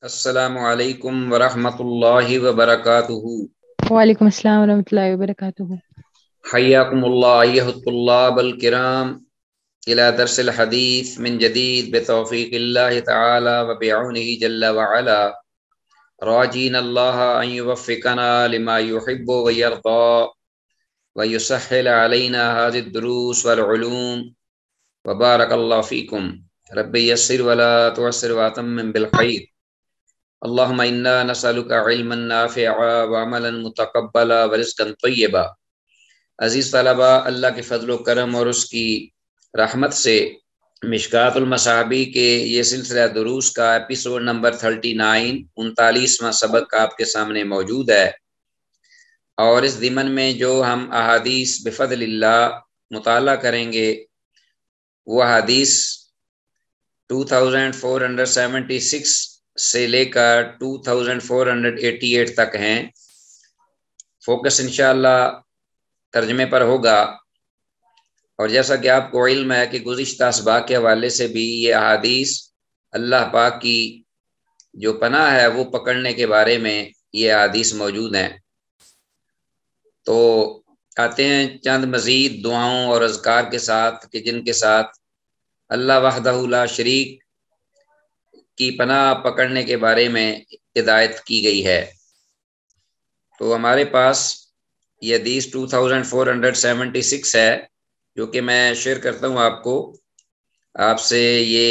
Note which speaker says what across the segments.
Speaker 1: السلام علیکم ورحمۃ اللہ وبرکاتہ۔
Speaker 2: وعلیکم السلام ورحمۃ اللہ وبرکاتہ۔
Speaker 1: حیاکم اللہ ایھا الطلاب الکرام الى درس الحدیث من جدید بتوفیق اللہ تعالی وبعونہ جل وعلا، راجین اللہ ان یوفقنا لما یحب ویرضى ویسہل علینا هذه الدروس والعلوم وبارک اللہ فیکم۔ رب یسر ولا تعسر واتمم بالخیر۔ اللہم انا نسألک علما نافعا وعملا متقبلا ورزقا طیبا۔ عزیز طلبہ، اللہ کے فضل و کرم اور اس کی رحمت سے مشکوٰۃ المصابیح کے یہ سلسلہ دروس کا ایپیسوڈ نمبر 39 39واں سبق آپ کے سامنے موجود ہے، اور اس ضمن میں جو ہم احادیث بفضل اللہ مطالعہ کریں گے وہ حدیث 2476 سے لے کر 2488 تک ہیں۔ فوکس انشاءاللہ ترجمے پر ہوگا، اور جیسا کہ آپ کو علم ہے کہ گزشتہ اسباق کے حوالے سے بھی یہ احادیث اللہ پاک کی جو پناہ ہے وہ پکڑنے کے بارے میں یہ احادیث موجود ہیں۔ تو آتے ہیں چند مزید دعاؤں اور اذکار کے ساتھ کہ جن کے ساتھ اللہ وحدہ لا شریک کی پناہ پکڑنے کے بارے میں ہدایت کی گئی ہے۔ تو ہمارے پاس یہ حدیث 2476 ہے جو کہ میں شیئر کرتا ہوں آپ سے۔ یہ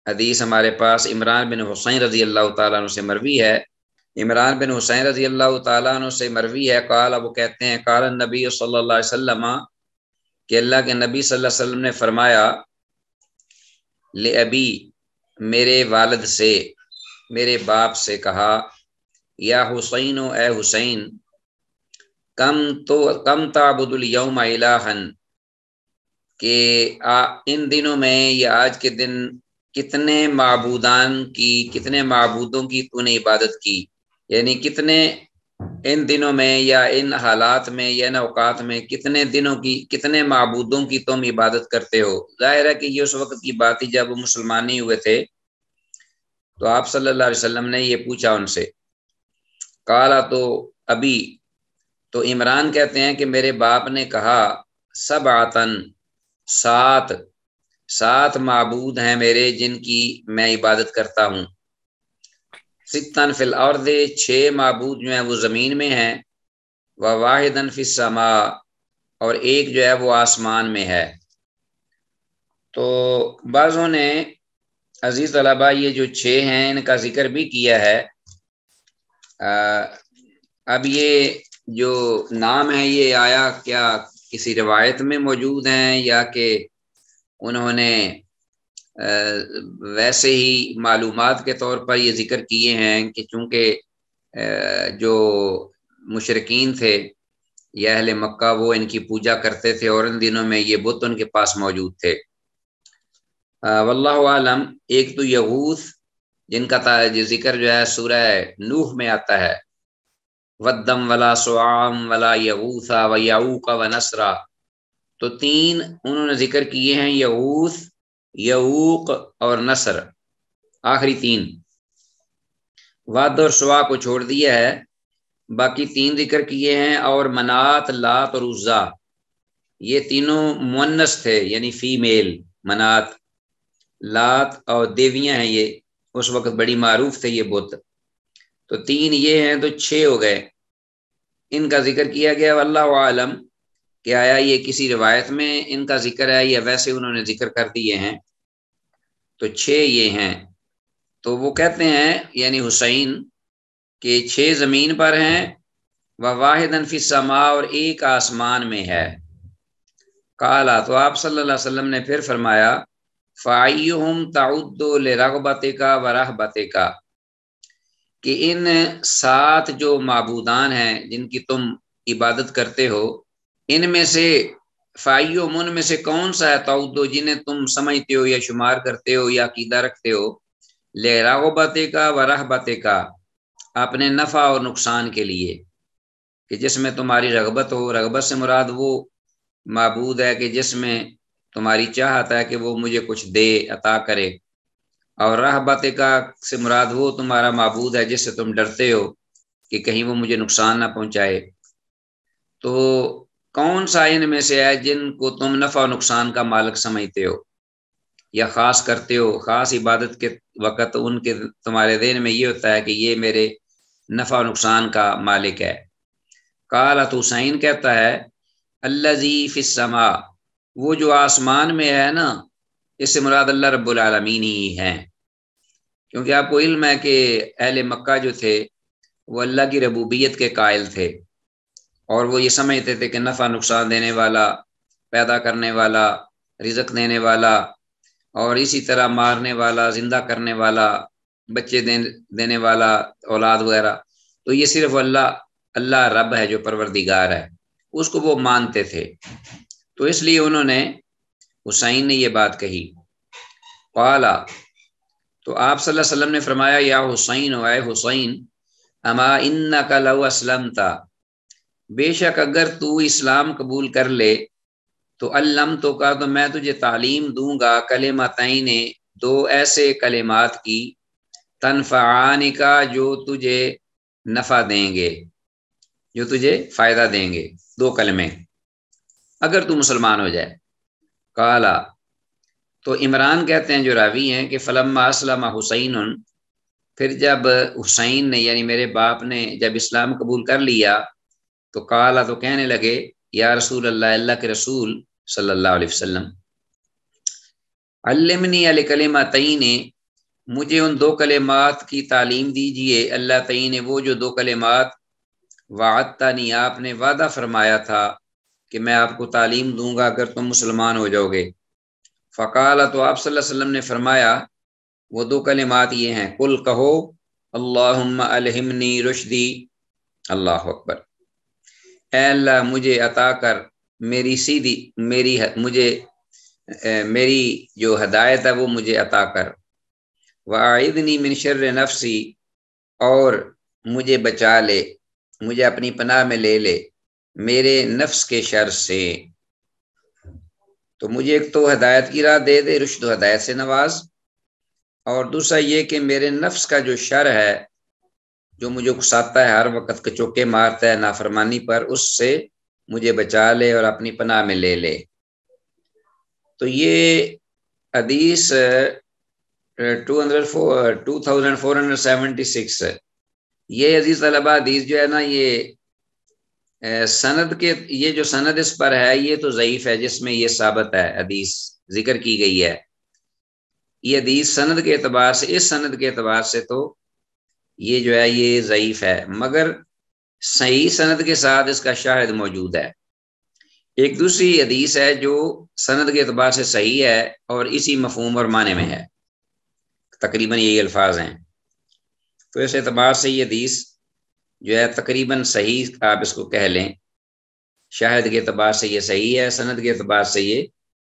Speaker 1: حدیث ہمارے پاس عمران بن حسین رضی اللہ تعالیٰ عنہ سے مروی ہے۔ عمران بن حسین رضی اللہ تعالیٰ عنہ سے مروی ہے، قال، وہ کہتے ہیں، قال النبی صلی اللہ علیہ وسلم، کہ اللہ کے نبی صلی اللہ علیہ وسلم نے فرمایا، لأبی، میرے والد سے، میرے باپ سے کہا، یا حسین، اے حسین، کم تعبد الیوم الہا، کہ ان دنوں میں یا آج کے دن کتنے معبودوں کی تو نے عبادت کی، یعنی کتنے ان دنوں میں یا ان حالات میں یا ان اوقات میں کتنے معبودوں کی تم عبادت کرتے ہو۔ ظاہر ہے کہ یہ اس وقت کی بات ہی جب وہ مسلمان نہیں ہوئے تھے، تو آپ صلی اللہ علیہ وسلم نے یہ پوچھا ان سے۔ قالا، تو ابھی، تو عمران کہتے ہیں کہ میرے باپ نے کہا، سبعتن، سات معبود ہیں میرے جن کی میں عبادت کرتا ہوں۔ ستن فی الارض، 6 معبود جو ہیں وہ زمین میں ہیں، وواحدن فی السماء، اور ایک جو ہے وہ آسمان میں ہے۔ تو بعضوں نے عزیز طلبہ یہ جو 6 ہیں ان کا ذکر بھی کیا ہے۔ اب یہ جو نام ہے یہ آیا کیا کسی روایت میں موجود ہیں یا کہ انہوں نے ویسے ہی معلومات کے طور پر یہ ذکر کیے ہیں کہ چونکہ جو مشرکین تھے یا اہل مکہ وہ ان کی پوجا کرتے تھے اور ان دنوں میں یہ بت ان کے پاس موجود تھے۔ واللہ عالم۔ ایک تو یغوث، جن کا ذکر جو ہے سورہ نوح میں آتا ہے، ودم ولا سعام ولا یغوث و یعوق و نسرا، تو 3 انہوں نے ذکر کیے ہیں، یغوث، یعوق اور نصر، آخری 3۔ ود اور سوا کو چھوڑ دیا ہے، باقی 3 ذکر کیے ہیں، اور منات، لات اور عزا، یہ تینوں مؤنث تھے یعنی فیمیل، منات، لات اور دیویاں ہیں، یہ اس وقت بڑی معروف تھے یہ بت۔ تو 3 یہ ہیں تو 6 ہو گئے، ان کا ذکر کیا گیا۔ واللہ عالم کہ آیا یہ کسی روایت میں ان کا ذکر ہے یا ویسے انہوں نے ذکر کر دیے ہیں۔ تو 6 یہ ہیں۔ تو وہ کہتے ہیں یعنی حسین کہ 6 زمین پر ہیں، وواحدن فی السماء، اور ایک آسمان میں ہے۔ قالا، تو آپ صلی اللہ علیہ وسلم نے پھر فرمایا، فَأَيُّهُمْ تَعُدُّ لِرَغْبَتِكَ وَرَهْبَتِكَ، کہ ان 7 جو معبودان ہیں جن کی تم عبادت کرتے ہو، ان میں سے فَأَيُّهُمْ، ان میں سے کون سا ہے، تعُدُّ، جنہیں تم سمجھتے ہو یا شمار کرتے ہو یا عقیدہ رکھتے ہو، لِرَغْبَتِكَ وَرَهْبَتِكَ، اپنے نفع اور نقصان کے لیے، کہ جس میں تمہاری رغبت ہو۔ رغبت سے مراد وہ معبود ہے کہ جس میں تمہاری چاہت ہے کہ وہ مجھے کچھ دے، عطا کرے، اور رہبت کا سے مراد وہ تمہارا معبود ہے جس سے تم ڈرتے ہو کہ کہیں وہ مجھے نقصان نہ پہنچائے، تو کون سا ان میں سے ہے جن کو تم نفع و نقصان کا مالک سمجھتے ہو یا خاص کرتے ہو؟ خاص عبادت کے وقت ان کے تمہارے ذہن میں یہ ہوتا ہے کہ یہ میرے نفع و نقصان کا مالک ہے۔ قال حسین کہتا ہے الذی فی السماء، وہ جو آسمان میں ہے نا، اس سے مراد اللہ رب العالمین ہی ہیں، کیونکہ آپ کو علم ہے کہ اہل مکہ جو تھے وہ اللہ کی ربوبیت کے قائل تھے، اور وہ یہ سمجھتے تھے کہ نفع نقصان دینے والا، پیدا کرنے والا، رزق دینے والا، اور اسی طرح مارنے والا، زندہ کرنے والا، بچے دینے والا، اولاد وغیرہ، تو یہ صرف اللہ رب ہے جو پروردگار ہے، اس کو وہ مانتے تھے۔ تو اس لیے انہوں نے، حسین نے یہ بات کہی۔ قال، تو آپ صلی اللہ علیہ وسلم نے فرمایا یا حسین، اے حسین، اما انک لو اسلمت، بے شک اگر تو اسلام قبول کر لے تو علمتو کا، تو میں تجھے تعلیم دوں گا، کلمتین، دو ایسے کلمات کی، تنفعان کا، جو تجھے نفع دیں گے، جو تجھے فائدہ دیں گے، دو کلمے اگر تو مسلمان ہو جائے۔ قالا، تو عمران کہتے ہیں جو راوی ہیں کہ فلما اسلم حسین، پھر جب حسین نے یعنی میرے باپ نے جب اسلام قبول کر لیا تو قالا، تو کہنے لگے یا رسول اللہ، اللہ کے رسول صلی اللہ علیہ وسلم، علمنی الکلمتین، مجھے ان دو کلمات کی تعلیم دیجئے، اللہ تعین، وہ جو دو کلمات وعدتنی، آپ نے وعدہ فرمایا تھا کہ میں آپ کو تعلیم دوں گا اگر تم مسلمان ہو جاؤ گے۔ فقال، تو آپ صلی اللہ علیہ وسلم نے فرمایا وہ دو کلمات یہ ہیں، قل، کہو، اللہم الہمنی رشدی، اللہ اکبر، اے اللہ مجھے عطا کر میری سیدھی، میری جو ہدایت ہے وہ مجھے عطا کر، وَأَعِذْنِي مِنْ شَرِّ نَفْسِي، اور مجھے بچا لے، مجھے اپنی پناہ میں لے لے میرے نفس کے شر سے۔ تو مجھے ایک تو ہدایت کی راہ دے دے، رشد و ہدایت سے نواز، اور دوسرا یہ کہ میرے نفس کا جو شر ہے، جو مجھے اکساتا ہے، ہر وقت کچوکے مارتا ہے نافرمانی پر، اس سے مجھے بچا لے اور اپنی پناہ میں لے لے۔ تو یہ حدیث 2476 ہے۔ یہ عزیز طلبہ حدیث جو ہے نا، یہ سند کے، یہ جو سند اس پر ہے یہ تو ضعیف ہے، جس میں یہ ثابت ہے حدیث ذکر کی گئی ہے، یہ حدیث سند کے اعتبار سے، اس سند کے اعتبار سے تو یہ جو ہے یہ ضعیف ہے، مگر صحیح سند کے ساتھ اس کا شاہد موجود ہے۔ ایک دوسری حدیث ہے جو سند کے اعتبار سے صحیح ہے اور اسی مفہوم اور معنی میں ہے، تقریباً یہی الفاظ ہیں، تو اس اعتبار سے یہ حدیث جو ہے تقریباً صحیح آپ اس کو کہہ لیں، شاہد کے اعتبار سے یہ صحیح ہے، سند کے اعتبار سے یہ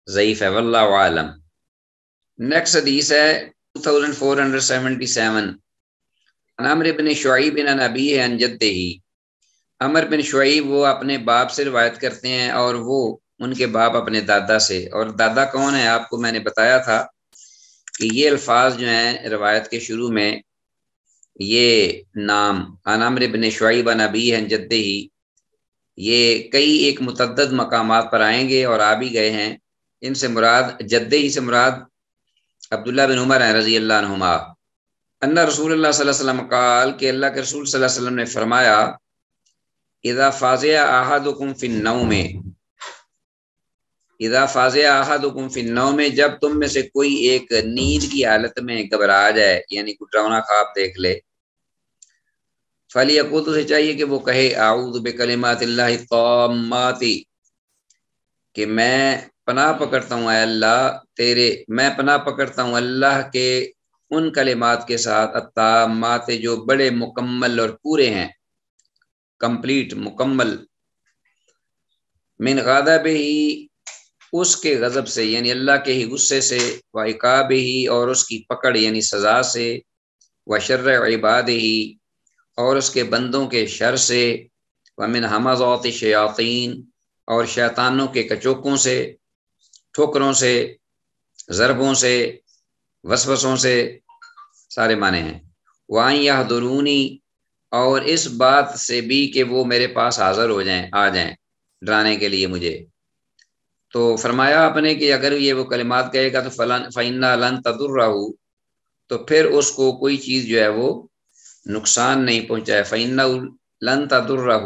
Speaker 1: ضعیف ہے، واللہ عالم۔ نیکسٹ حدیث ہے 2477، عمر بن شعیب عن ابیہ عن جدہ، عمر بن شعیب وہ اپنے باپ سے روایت کرتے ہیں اور وہ ان کے باپ اپنے دادا سے، اور دادا کون ہے آپ کو میں نے بتایا تھا کہ یہ الفاظ جو ہیں روایت کے شروع میں، یہ نام عن عمر بن شعیب عن ابیہ عن جدہ، یہ کئی ایک متعدد مقامات پر آئیں گے اور آ بھی گئے ہیں۔ ان سے مراد، جدہ ہی سے مراد عبداللہ بن عمر ہیں رضی اللہ عنہما، ان رسول اللہ صلی اللہ علیہ وسلم قال، کہ اللہ کے رسول صلی اللہ علیہ وسلم نے فرمایا، اذا فازع احدکم فی النوم، اذا فازع احدکم فی النوم، جب تم میں سے کوئی ایک نیند کی حالت میں گھبرا جائے، یعنی کوئی ڈراؤنا خواب دیکھ لے، فلیقول، تو اسے چاہیے کہ وہ کہے اعوذ بکلمات اللہ التامات، کہ میں پناہ پکڑتا ہوں اے اللہ تیرے، میں پناہ پکڑتا ہوں اللہ کے ان کلمات کے ساتھ، التامات، جو بڑے مکمل اور پورے ہیں، کمپلیٹ، مکمل، من غضب ہی، اس کے غضب سے یعنی اللہ کے ہی غصے سے، وعقاب ہی، اور اس کی پکڑ یعنی سزا سے، وشر عباد ہی، اور اس کے بندوں کے شر سے، ومن ہمزات الشیاطین، اور شیطانوں کے کچوکوں سے، ٹھوکروں سے، ضربوں سے، وسوسوں سے سارے معنی ہیں۔ وَأَن يَحْضُرُونِي، اور اس بات سے بھی کہ وہ میرے پاس حاضر ہو جائیں، آ جائیں ڈرانے کے لیے مجھے۔ تو فرمایا آپ نے کہ اگر یہ وہ کلمات کہے گا تو فَإِنَّا لَن تَضُرَّهُ، تو پھر اس کو کوئی چیز جو ہے وہ نقصان نہیں پہنچائے۔ فَإِنَّهُ لَن تَضُرَّهُ،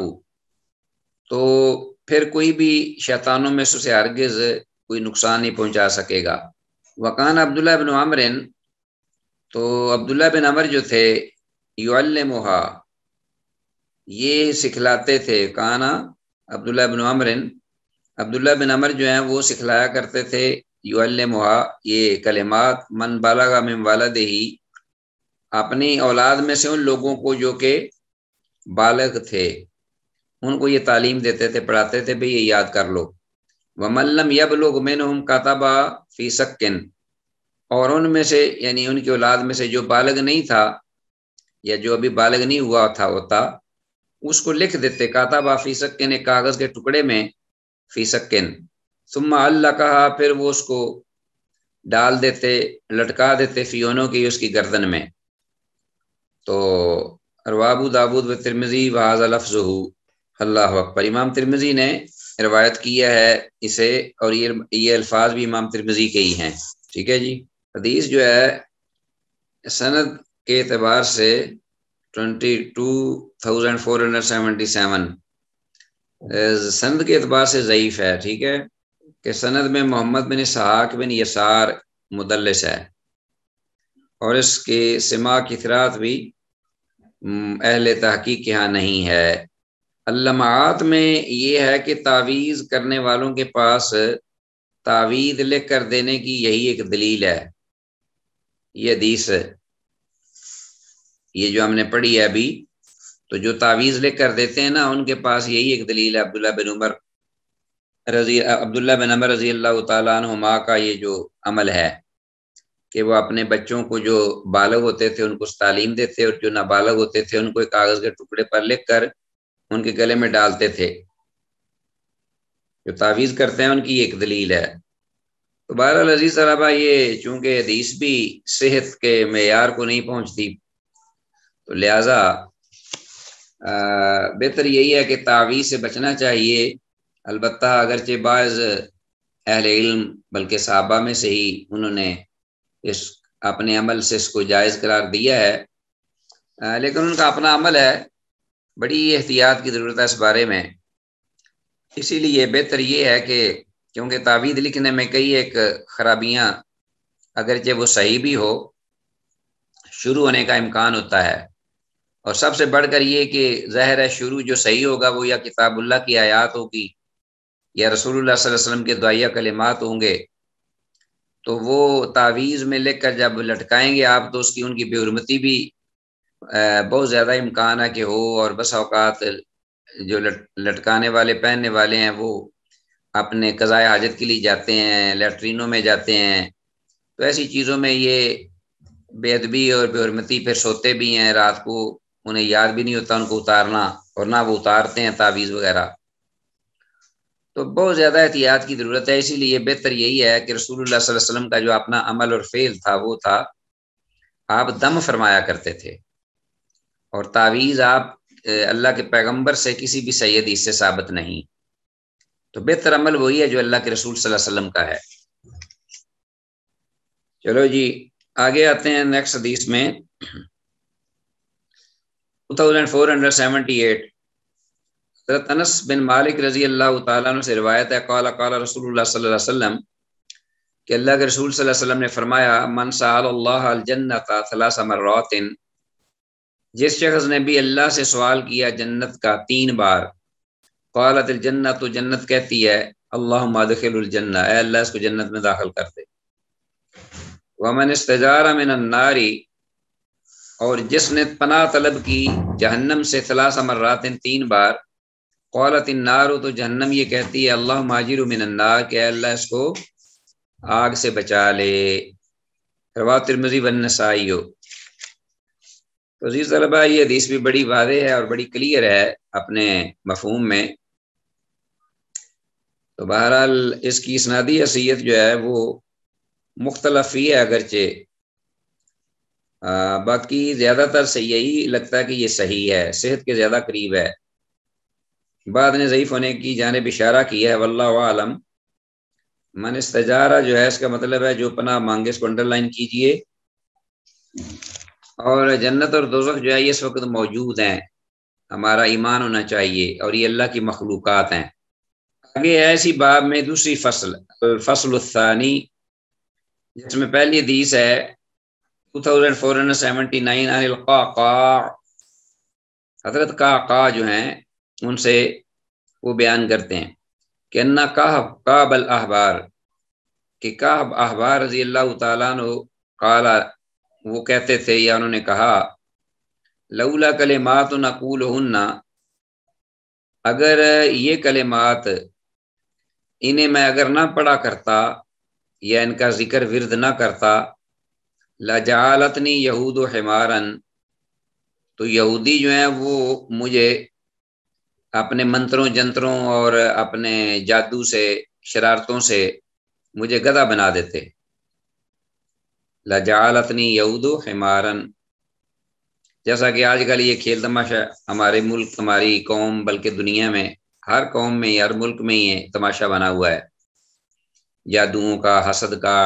Speaker 1: تو پھر کوئی بھی شیطانوں میں سے اسے ہرگز کوئی نقصان نہیں پہنچا سکے گا۔ وکان عبداللہ بن عمر، تو عبداللہ بن عمر جو تھے، یعلمھا، یہ سکھلاتے تھے، کانا عبداللہ بن عمر، عبداللہ بن عمر جو ہیں وہ سکھلایا کرتے تھے، یعلمھا، یہ کلمات، من بالغ من والدہ، اپنی اولاد میں سے ان لوگوں کو جو کہ بالغ تھے، ان کو یہ تعلیم دیتے تھے، پڑھاتے تھے، بھئی یہ یاد کر لو۔ وَمَن لَّمْ يَبْلُغْ مِنْهُمْ كَتَبَ فِي سَكٍّ، اور ان میں سے یعنی ان کی اولاد میں سے جو بالغ نہیں تھا یا جو ابھی بالغ نہیں ہوا تھا ہوتا، اس کو لکھ دیتے، کاتبہ فی سکن، ایک کاغذ کے ٹکڑے میں، فی سکن، ثم علقھا، پھر وہ اس کو ڈال دیتے، لٹکا دیتے، فی اونوں کی، اس کی گردن میں۔ تو رواه ابو داود و ترمذی وھذا لفظہ، اللہ اکبر، امام ترمذی نے روایت کیا ہے اسے، اور یہ الفاظ بھی امام ترمذی کے ہی ہیں، ٹھیک ہے جی۔ حدیث جو ہے سند کے اعتبار سے 22,477 سند کے اعتبار سے ضعیف ہے، ٹھیک ہے، کہ سند میں محمد بن اسحاق بن یسار مدلس ہے، اور اس کے سماع کی اثرات بھی اہل تحقیق کے ہاں نہیں ہے۔ اللمعات میں یہ ہے کہ تعویذ کرنے والوں کے پاس تعویذ لکھ کر دینے کی یہی ایک دلیل ہے۔ یہ حدیث یہ جو ہم نے پڑھی ہے ابھی، تو جو تعویذ لکھ کر دیتے ہیں نا، ان کے پاس یہی ایک دلیل ہے، عبداللہ بن عمر رضی اللہ تعالیٰ عنہما کا یہ جو عمل ہے کہ وہ اپنے بچوں کو جو بالغ ہوتے تھے ان کو تعلیم دیتے، اور جو نابالغ ہوتے تھے ان کو ایک کاغذ کے ٹکڑے پر لکھ کر ان کے گلے میں ڈالتے تھے۔ جو تعویذ کرتے ہیں ان کی ایک دلیل ہے۔ تو بہرحال عزیز طلبہ، یہ چونکہ حدیث بھی صحت کے معیار کو نہیں پہنچتی، تو لہٰذا بہتر یہی ہے کہ تعویذ سے بچنا چاہیے۔ البتہ اگرچہ بعض اہل علم بلکہ صحابہ میں سے ہی انہوں نے اس اپنے عمل سے اس کو جائز قرار دیا ہے، لیکن ان کا اپنا عمل ہے، بڑی احتیاط کی ضرورت ہے اس بارے میں۔ اسی لیے بہتر یہ ہے کہ کیونکہ تعویذ لکھنے میں کئی ایک خرابیاں، اگرچہ وہ صحیح بھی ہو، شروع ہونے کا امکان ہوتا ہے، اور سب سے بڑھ کر یہ کہ ظاہر ہے شروع جو صحیح ہوگا وہ یا کتاب اللہ کی آیات ہوگی یا رسول اللہ صلی اللہ علیہ وسلم کے دعائیہ کلمات ہوں گے، تو وہ تعویذ میں لکھ کر جب لٹکائیں گے آپ تو اس کی ان کی بے حرمتی بھی بہت زیادہ امکان ہے کہ ہو، اور بس اوقات جو لٹکانے والے پہننے والے ہیں وہ اپنے قضاء حاجت کے لیے جاتے ہیں، لیٹرینوں میں جاتے ہیں، تو ایسی چیزوں میں یہ بے ادبی اور بے حرمتی، پھر سوتے بھی ہیں رات کو، انہیں یاد بھی نہیں ہوتا ان کو اتارنا، اور نہ وہ اتارتے ہیں تعویذ وغیرہ۔ تو بہت زیادہ احتیاط کی ضرورت ہے۔ اسی لیے بہتر یہی ہے کہ رسول اللہ صلی اللہ علیہ وسلم کا جو اپنا عمل اور فعل تھا وہ تھا آپ دم فرمایا کرتے تھے، اور تعویذ آپ اللہ کے پیغمبر سے کسی بھی صحیح حدیث سے ثابت نہیں، تو بہتر عمل وہی ہے جو اللہ کے رسول صلی اللہ علیہ وسلم کا ہے۔ چلو جی آگے آتے ہیں نیکسٹ حدیث میں 2478، حضرت انس بن مالک رضی اللہ تعالیٰ عنہ سے روایت ہے، قال قال رسول اللہ صلی اللہ علیہ وسلم، کہ اللہ کے رسول صلی اللہ علیہ وسلم نے فرمایا، من سأل اللہ الجنۃ 3 مرات، جس شخص نے بھی اللہ سے سوال کیا جنت کا 3 بار، قالت الجنۃ، تو جنت کہتی ہے، اللہم ادخل الجنہ، اے اللہ اس کو جنت میں داخل کر دے۔ ومن استجار من النار، اور جس نے پناہ طلب کی جہنم سے 3 مرات، 3 بار، قالت النار، تو جہنم یہ کہتی ہے، اللہم اجر من النار، کہ اے اللہ اس کو آگ سے بچا لے۔ رواه ترمذی والنسائی۔ تو عزیز طلبہ یہ حدیث بھی بڑی واضح ہے اور بڑی کلیئر ہے اپنے مفہوم میں۔ تو بہرحال اس کی اسنادی حیثیت جو ہے وہ مختلف ہی ہے، اگرچہ باقی زیادہ تر سے یہی لگتا ہے کہ یہ صحیح ہے، صحت کے زیادہ قریب ہے۔ بعد نے ضعیف ہونے کی جانب اشارہ کیا ہے، واللہ عالم۔ من استجارہ جو ہے اس کا مطلب ہے جو پناہ مانگے، اس کو انڈر لائن کیجئے۔ اور جنت اور دوزخ جو ہے یہ اس وقت موجود ہیں، ہمارا ایمان ہونا چاہیے، اور یہ اللہ کی مخلوقات ہیں۔ آگے ہے اسی باب میں دوسری فصل، الفصل الثانی، جس میں پہلی حدیث ہے 2479 عن القعقاع، حضرت قعقاع جو ہیں ان سے وہ بیان کرتے ہیں کہ انا کعب الاحبار، کہ کعب احبار رضی اللہ تعالیٰ عنہ قال، وہ کہتے تھے یا انہوں نے کہا، لولا کلمات نقولہن، اگر یہ کلمات انہیں میں اگر نہ پڑھا کرتا یا ان کا ذکر ورد نہ کرتا، لجعلتنی یہود حمارا، تو یہودی جو ہیں وہ مجھے اپنے منتروں جنتروں اور اپنے جادو سے شرارتوں سے مجھے گدھا بنا دیتے۔ لجعلتنی یہود حمارا، جیسا کہ آج کل یہ کھیل تماشا ہمارے ملک، ہماری قوم، بلکہ دنیا میں ہر قوم میں، ہر ملک میں یہ تماشا بنا ہوا ہے، جادوؤں کا، حسد کا،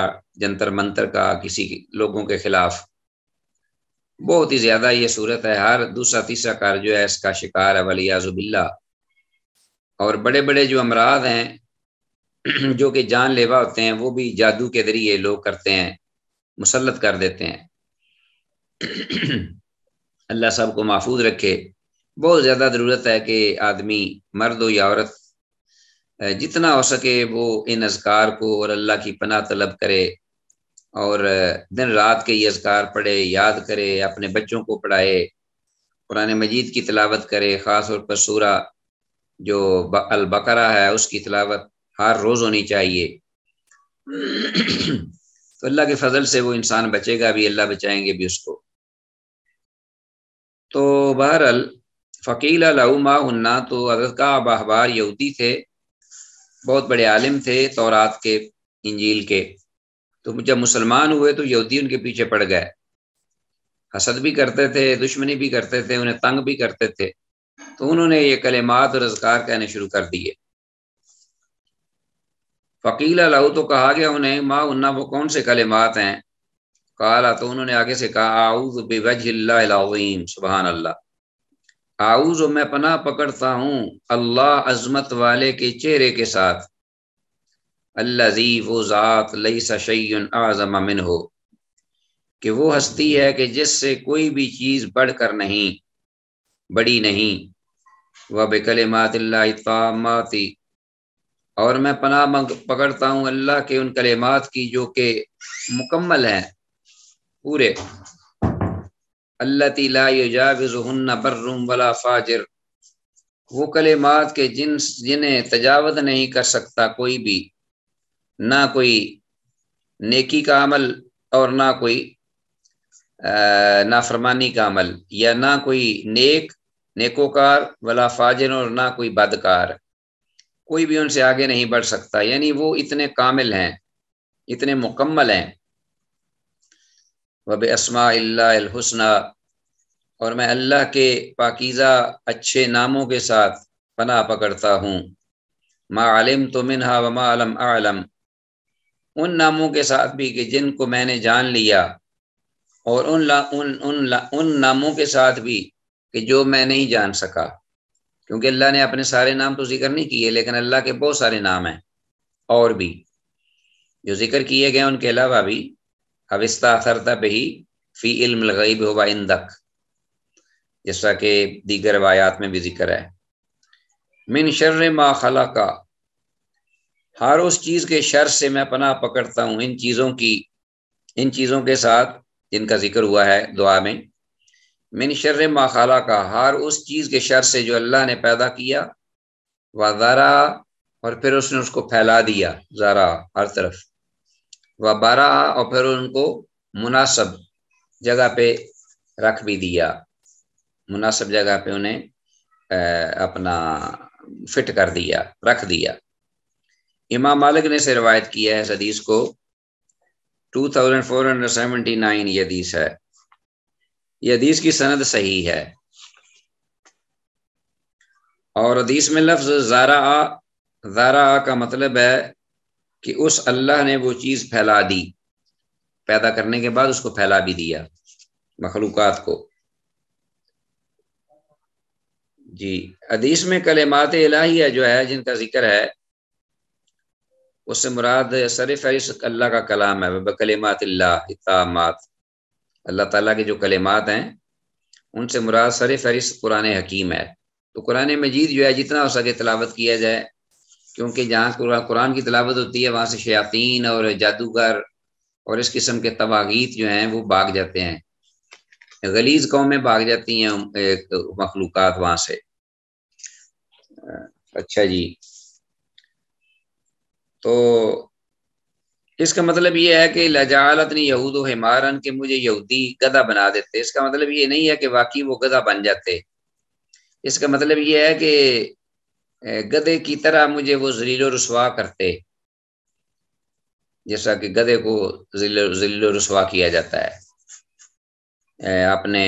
Speaker 1: جنتر منتر کا، کسی لوگوں کے خلاف بہت ہی زیادہ یہ صورت ہے۔ ہر دوسرا تیسرا کار جو ہے اس کا شکار ہے، والعیاذ باللہ۔ اور بڑے بڑے جو امراض ہیں جو کہ جان لیوا ہوتے ہیں، وہ بھی جادو کے ذریعے لوگ کرتے ہیں، مسلط کر دیتے ہیں۔ اللہ سب کو محفوظ رکھے۔ بہت زیادہ ضرورت ہے کہ آدمی، مرد ہو یا عورت، جتنا ہو سکے وہ ان اذکار کو اور اللہ کی پناہ طلب کرے، اور دن رات کے یہ اذکار پڑھے، یاد کرے، اپنے بچوں کو پڑھائے، قرآن مجید کی تلاوت کرے، خاص طور پر سورہ جو البقرہ ہے اس کی تلاوت ہر روز ہونی چاہیے۔ تو اللہ کے فضل سے وہ انسان بچے گا بھی، اللہ بچائیں گے بھی اس کو۔ تو بہرحال فقیل لہو ما ہننا، تو حضرت کعب احبار یہودی تھے، بہت بڑے عالم تھے تورات کے، انجیل کے۔ تو جب مسلمان ہوئے تو یہودی ان کے پیچھے پڑ گئے، حسد بھی کرتے تھے، دشمنی بھی کرتے تھے، انہیں تنگ بھی کرتے تھے، تو انہوں نے یہ کلمات اور اذکار کہنے شروع کر دیے۔ فقیل لہو، تو کہا گیا انہیں، ما ہننا، وہ کون سے کلمات ہیں؟ قالا، تو انہوں نے آگے سے کہا، اعوذ بوجہ اللہ العظیم، سبحان اللہ، اعوذ، میں پناہ پکڑتا ہوں اللہ عظمت والے کے چہرے کے ساتھ، الذی، وہ ذات، لیس شیء اعظم منہ، کہ وہ ہستی ہے کہ جس سے کوئی بھی چیز بڑھ کر نہیں، بڑی نہیں، وبکلمات اللہ التامات، اور میں پناہ پکڑتا ہوں اللہ کے ان کلمات کی جو کہ مکمل ہیں، پورے، التی لا یجاوزہن بر ولا فاجر، وہ کلمات کے جنہیں تجاوز نہیں کر سکتا کوئی بھی، نہ کوئی نیکی کا عمل اور نہ کوئی نافرمانی کا عمل، یا نہ کوئی نیکوکار، ولا فاجر، اور نہ کوئی بدکار، کوئی بھی ان سے آگے نہیں بڑھ سکتا، یعنی وہ اتنے کامل ہیں، اتنے مکمل ہیں۔ وباسماء اللہ الحسنی، اور میں اللہ کے پاکیزہ اچھے ناموں کے ساتھ پناہ پکڑتا ہوں، ما علمت منہا وما لم اعلم، ان ناموں کے ساتھ بھی کہ جن کو میں نے جان لیا، اور ان ناموں کے ساتھ بھی کہ جو میں نہیں جان سکا، کیونکہ اللہ نے اپنے سارے نام تو ذکر نہیں کیے، لیکن اللہ کے بہت سارے نام ہیں، اور بھی جو ذکر کیے گئے ان کے علاوہ بھی، اب استاثرت بہ فی علم الغیب ہوا عندک، جیسا کہ دیگر روایات میں بھی ذکر ہے۔ من شر ما خلق، ہر اس چیز کے شر سے میں پناہ پکڑتا ہوں، ان چیزوں کے ساتھ جن کا ذکر ہوا ہے دعا میں، من شر ما خلق، ہر اس چیز کے شر سے جو اللہ نے پیدا کیا، وذرا، اور پھر اس نے اس کو پھیلا دیا، ذرا ہر طرف، وبرا، اور پھر ان کو مناسب جگہ پہ رکھ بھی دیا، مناسب جگہ پہ انہیں اپنا فٹ کر دیا، رکھ دیا۔ امام مالک نے سے روایت کیا ہے اس حدیث کو، 2479 یہ حدیث ہے۔ یہ حدیث کی سند صحیح ہے، اور حدیث میں لفظ زارع کا مطلب ہے کہ اس اللہ نے وہ چیز پھیلا دی، پیدا کرنے کے بعد اس کو پھیلا بھی دیا مخلوقات کو۔ جی، حدیث میں کلمات الہیہ جو ہے جن کا ذکر ہے، اس سے مراد سر فہرست اللہ کا کلام ہے، بکلمات اللہ التامات، اللہ تعالیٰ کے جو کلمات ہیں ان سے مراد سر فہرست قرآن حکیم ہے۔ تو قرآن مجید جو ہے جتنا ہو سکے تلاوت کیا جائے، کیونکہ جہاں قرآن کی تلاوت ہوتی ہے وہاں سے شیاطین اور جادوگر اور اس قسم کے طواغیت جو ہیں وہ بھاگ جاتے ہیں، غلیظ قومیں بھاگ جاتی ہیں مخلوقات وہاں سے۔ اچھا جی، تو اس کا مطلب یہ ہے کہ لجعلتنی یہود و حمارن، کہ مجھے یہودی گدھا بنا دیتے۔ اس کا مطلب یہ نہیں ہے کہ واقعی وہ گدھا بن جاتے، اس کا مطلب یہ ہے کہ گدھے کی طرح مجھے وہ ذلیل و رسوا کرتے، جیسا کہ گدھے کو ذلیل و رسوا کیا جاتا ہے اپنے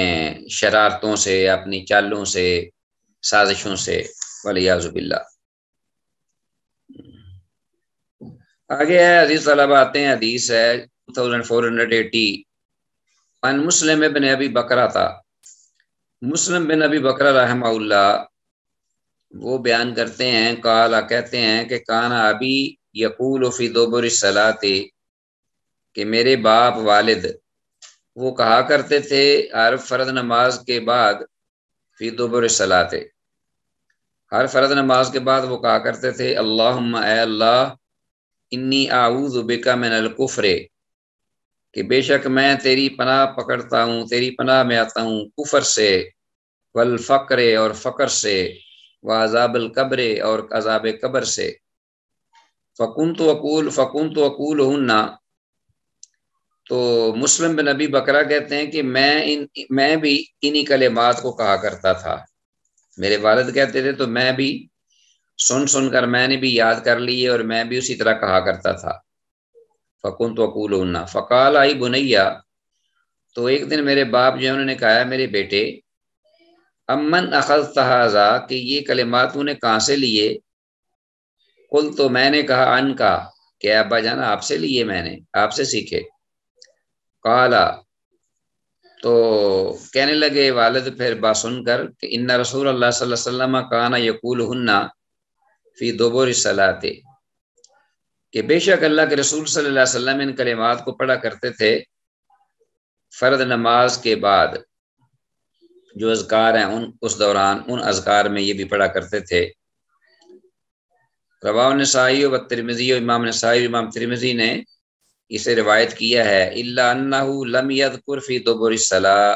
Speaker 1: شرارتوں سے، اپنی چالوں سے، سازشوں سے، والیاذ باللہ۔ آگے ہے حدیث طلبہ آتے ہیں، حدیث ہے 2480 ان مسلم بن ابی بکرہ تھا، مسلم بن ابی بکرہ رحمہ اللہ وہ بیان کرتے ہیں، قالا کہتے ہیں کہ کانا ابی یقول فی دبر الصلاۃ، کہ میرے باپ والد وہ کہا کرتے تھے ہر فرض نماز کے بعد، فی دبر الصلاۃ، ہر فرض نماز کے بعد وہ کہا کرتے تھے اللہم اے اللہ، انی اعوذ بک من الکفر، کہ بے شک میں تیری پناہ پکڑتا ہوں، تیری پناہ میں آتا ہوں کفر سے، والفقر اور فقر سے، وعذاب القبر اور عذاب قبر سے۔ فکنت اقول ہننا، تو مسلم بن نبی بکرا کہتے ہیں کہ میں بھی انہی کلمات کو کہا کرتا تھا، میرے والد کہتے تھے تو میں بھی سن کر میں نے بھی یاد کر لی اور میں بھی اسی طرح کہا کرتا تھا۔ فکنت اقول ہننا فقال آئی بنیا، تو ایک دن میرے باپ جو انہوں نے کہا میرے بیٹے، امن اخذت ھذا، کہ یہ کلمات نے کہاں سے لیے؟ قل، تو میں نے کہا ان کا، کہ ابا جانا آپ سے لیے، میں نے آپ سے سیکھے۔ قالا، تو کہنے لگے والد پھر بات سن کر کہ ان رسول اللہ صلی اللہ علیہ وسلم کانا یقول ہننا فی دبر الصلاۃ، کہ بے شک اللہ کے رسول صلی اللہ علیہ وسلم ان کلمات کو پڑھا کرتے تھے فرض نماز کے بعد، جو اذکار ہیں اس دوران ان اذکار میں یہ بھی پڑھا کرتے تھے۔ رواہ نسائی و ترمذی، امام نسائی امام ترمذی نے اسے روایت کیا ہے، الا انہ لم یذکر فی دبر الصلاۃ،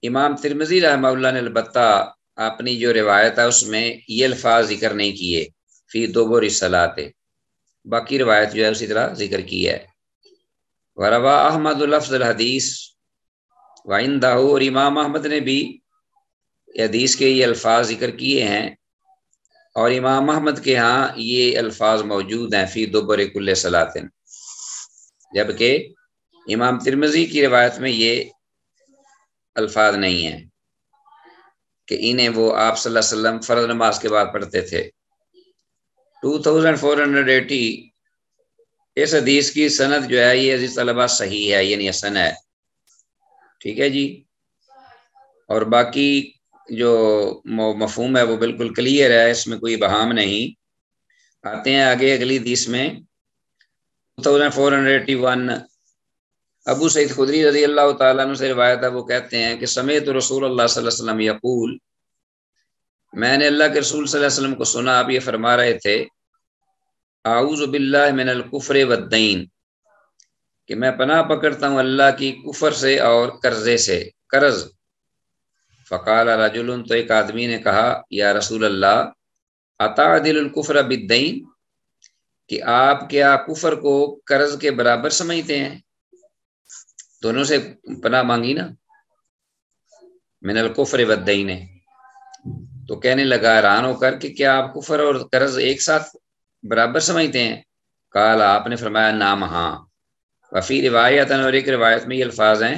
Speaker 1: امام ترمذی رحمہ اللہ نے البتہ اپنی جو روایت ہے اس میں یہ الفاظ ذکر نہیں کیے فی دبر الصلاۃ، باقی روایت جو ہے اسی طرح ذکر کی ہے۔ وروا احمد لفظ الحدیث وعندہ، اور امام احمد نے بھی حدیث کے یہ الفاظ ذکر کیے ہیں، اور امام احمد کے ہاں یہ الفاظ موجود ہیں فی دبر کل صلاۃ، جبکہ امام ترمذی کی روایت میں یہ الفاظ نہیں ہیں کہ انہیں وہ آپ صلی اللہ علیہ وسلم فرض نماز کے بعد پڑھتے تھے۔ 2480 اس حدیث کی سند جو ہے یہ عزیز طلبہ صحیح ہے، یعنی حسن ہے، ٹھیک ہے جی، اور باقی جو مفہوم ہے وہ بالکل کلیئر ہے، اس میں کوئی بہام نہیں۔ آتے ہیں آگے اگلی حدیث میں 2481 ابو سعید خدری رضی اللہ تعالیٰ عنہ سے روایت ہے، وہ کہتے ہیں کہ سمعت رسول اللہ صلی اللہ علیہ وسلم یقول، میں نے اللہ کے رسول صلی اللہ علیہ وسلم کو سنا، آپ یہ فرما رہے تھے اعوذ باللہ من الکفر والدین، کہ میں پناہ پکڑتا ہوں اللہ کی کفر سے اور قرضے سے، قرض۔ فقال رجل، تو ایک آدمی نے کہا یا رسول اللہ اتعدل الکفر بالدین، کہ آپ کیا کفر کو قرض کے برابر سمجھتے ہیں؟ دونوں سے پناہ مانگی نا، من الکفر والدین، تو کہنے لگا حیران ہو کر کہ کیا آپ کفر اور قرض ایک ساتھ برابر سمجھتے ہیں؟ قال، آپ نے فرمایا نام، ہاں۔ وفی روایت، اور ایک روایت میں یہ الفاظ ہیں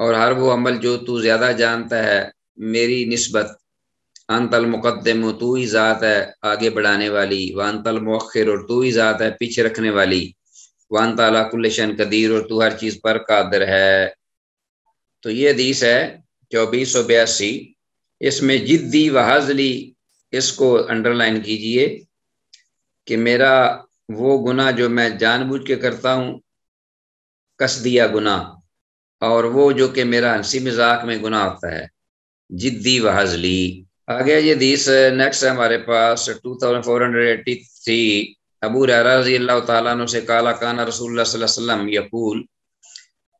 Speaker 1: اور ہر وہ عمل جو تو زیادہ جانتا ہے میری نسبت، انت المقدم، تو ہی ذات ہے آگے بڑھانے والی، وانت المؤخر، اور تو ہی ذات ہے پیچھے رکھنے والی، وانت علی کل شیء قدیر، اور تو ہر چیز پر قادر ہے۔ تو یہ حدیث ہے 2482۔ اس میں جدی و حزلی، اس کو انڈر لائن کیجئے کہ میرا وہ گناہ جو میں جان بوجھ کے کرتا ہوں، قصدیہ گناہ، اور وہ جو کہ میرا ہنسی مذاق میں گناہ ہوتا ہے، جدی و حزلی۔ آگے یہ حدیث نیکسٹ ہے ہمارے پاس 2483۔ ابو ہریرہ رضی اللہ تعالیٰ عنہ سے قال کان رسول اللہ صلی اللہ علیہ وسلم یقول،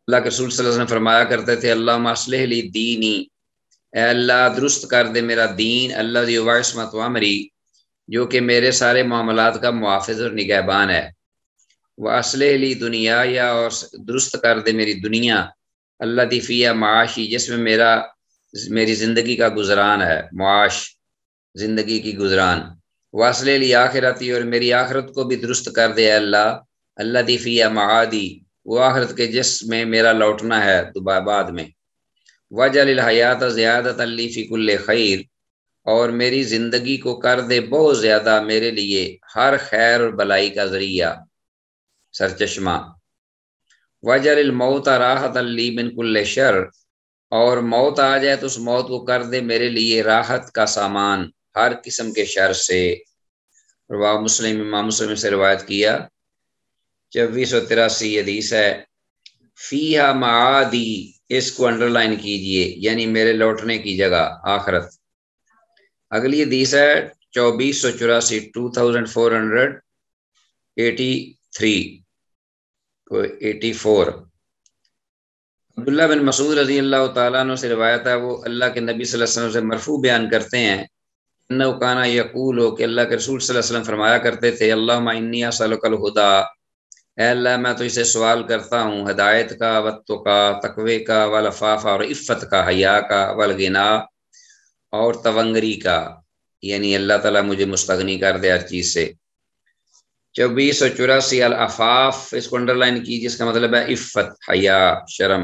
Speaker 1: اللہ کے رسول صلی اللہ علیہ وسلم فرمایا کرتے تھے، اللہم اصلح لی دینی، اے اللہ درست کر دے میرا دین، اللہ وعصمت عمری، جو کہ میرے سارے معاملات کا محافظ اور نگہبان ہے، واصلح لی دنیا، یا اور درست کر دے میری دنیا، اللہ دی فیہ معاشی، جس میں میری زندگی کا گزران ہے، معاش زندگی کی گزران، واصلح لی آخرتی، اور میری آخرت کو بھی درست کر دے اللہ دی فیہ معادی، وہ آخرت کے جس میں میرا لوٹنا ہے بعد میں، وجعل الحیات زیادۃ لی فی کل خیر، اور میری زندگی کو کر دے بہت زیادہ میرے لیے ہر خیر اور بلائی کا ذریعہ، سرچشمہ، وجعل الموت راحۃ لی من کل شر، اور موت آ جائے تو اس موت کو کر دے میرے لیے راحت کا سامان ہر قسم کے شر سے۔ رواہ مسلم، امام مسلم سے روایت کیا۔ 2483 حدیث ہے، فیہا معادی، اس کو انڈر لائن کیجئے، یعنی میرے لوٹنے کی جگہ آخرت۔ اگلی حدیث ہے 2484، 2483 عبداللہ بن مسعود رضی اللہ تعالیٰ عنہ سے روایت ہے، وہ اللہ کے نبی صلی اللہ علیہ وسلم سے مرفوع بیان کرتے ہیں، انہو کانا یقول، ہو کہ اللہ کے رسول صلی اللہ علیہ وسلم فرمایا کرتے تھے، اللہم انی اسألک الہدی، اے اللہ میں تو اسے سوال کرتا ہوں ہدایت کا، والتقی، تقوی کا، والعفاف، اور عفت کا، حیا کا، والغنا، اور تونگری کا، یعنی اللہ تعالیٰ مجھے مستغنی کر دے ہر چیز سے۔ 2484 العفاف، اس کو انڈر لائن کی، جس کا مطلب ہے عفت، حیا، شرم۔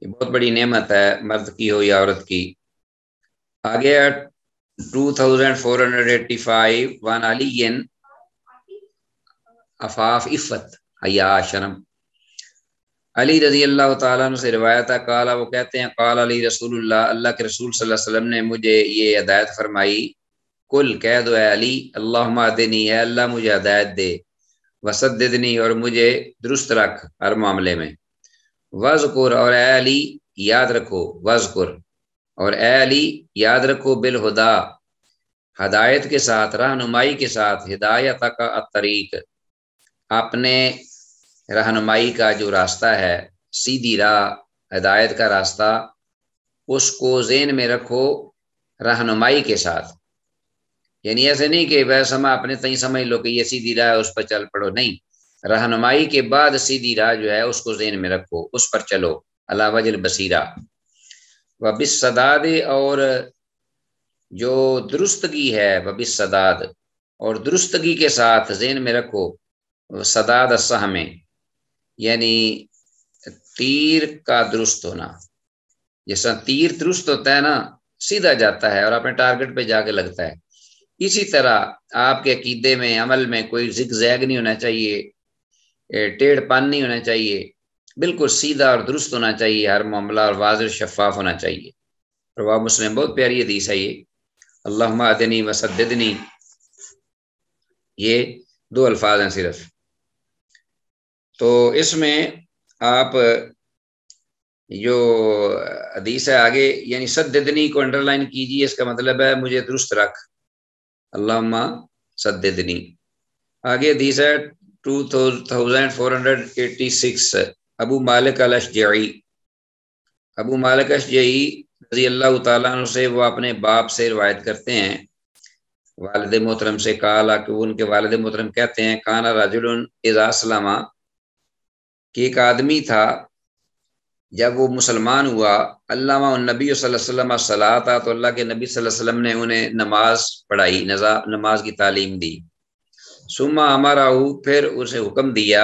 Speaker 1: یہ بہت بڑی نعمت ہے، مرد کی ہو یا عورت کی۔ آگے 2485 وان علی، عفاف، عفت، حیا، شرم۔ علی رضی اللہ تعالیٰ عنہ سے روایت ہے، قال، وہ کہتے ہیں، قال علی رسول اللہ، اللہ کے رسول صلی اللہ علیہ وسلم نے مجھے یہ ہدایت فرمائی، کل، کہہ دو اے علی، اللہم اہدنی، اے اللہ مجھے ہدایت دے، وسددنی، اور مجھے درست رکھ ہر معاملے میں، وذکر، اور اے علی یاد رکھو، وذکر، اور اے علی یاد رکھو، بالہدا، ہدایت کے ساتھ، رہنمائی کے ساتھ، ہدایت کا الطریق، اپنے رہنمائی کا جو راستہ ہے، سیدھی راہ، ہدایت کا راستہ، اس کو ذہن میں رکھو رہنمائی کے ساتھ، یعنی ایسے نہیں کہ بس ہم اپنے تئیں سمجھ لو کہ یہ سیدھی راہ ہے اس پر چل پڑو، نہیں، رہنمائی کے بعد سیدھی راہ جو ہے اس کو ذہن میں رکھو، اس پر چلو، علی وجہ البصیرہ، وبالسداد، اور جو درستگی ہے، وبالسداد، اور درستگی کے ساتھ ذہن میں رکھو، سداد السہم، یعنی تیر کا درست ہونا، جیسا تیر درست ہوتا ہے نا، سیدھا جاتا ہے اور اپنے ٹارگٹ پہ جا کے لگتا ہے، اسی طرح آپ کے عقیدے میں، عمل میں کوئی زگ زیگ نہیں ہونا چاہیے، ٹیڑھ پن نہیں ہونا چاہیے، بالکل سیدھا اور درست ہونا چاہیے ہر معاملہ، اور واضح شفاف ہونا چاہیے۔ رواہ مسلم، بہت پیاری حدیث ہے یہ، اللہم اہدنی وسددنی، یہ دو الفاظ ہیں صرف۔ تو اس میں آپ جو حدیث ہے آگے، یعنی سددنی کو انڈر لائن کیجیے، اس کا مطلب ہے مجھے درست رکھ، اللہم سددنی۔ آگے حدیث ہے 2486 ابو مالک الاشجعی، ابو مالک اشجعی رضی اللہ تعالیٰ عنہ سے، وہ اپنے باپ سے روایت کرتے ہیں، والد محترم سے، کہا کہ ان کے والد محترم کہتے ہیں، کانا رجل اذا اسلم، کہ ایک آدمی تھا جب وہ مسلمان ہوا، علامہ النبی صلی اللہ علیہ وسلم الصلاۃ، تو اللہ کے نبی صلی اللہ علیہ وسلم نے انہیں نماز پڑھائی، نماز کی تعلیم دی، ثم امرہ، پھر اسے حکم دیا،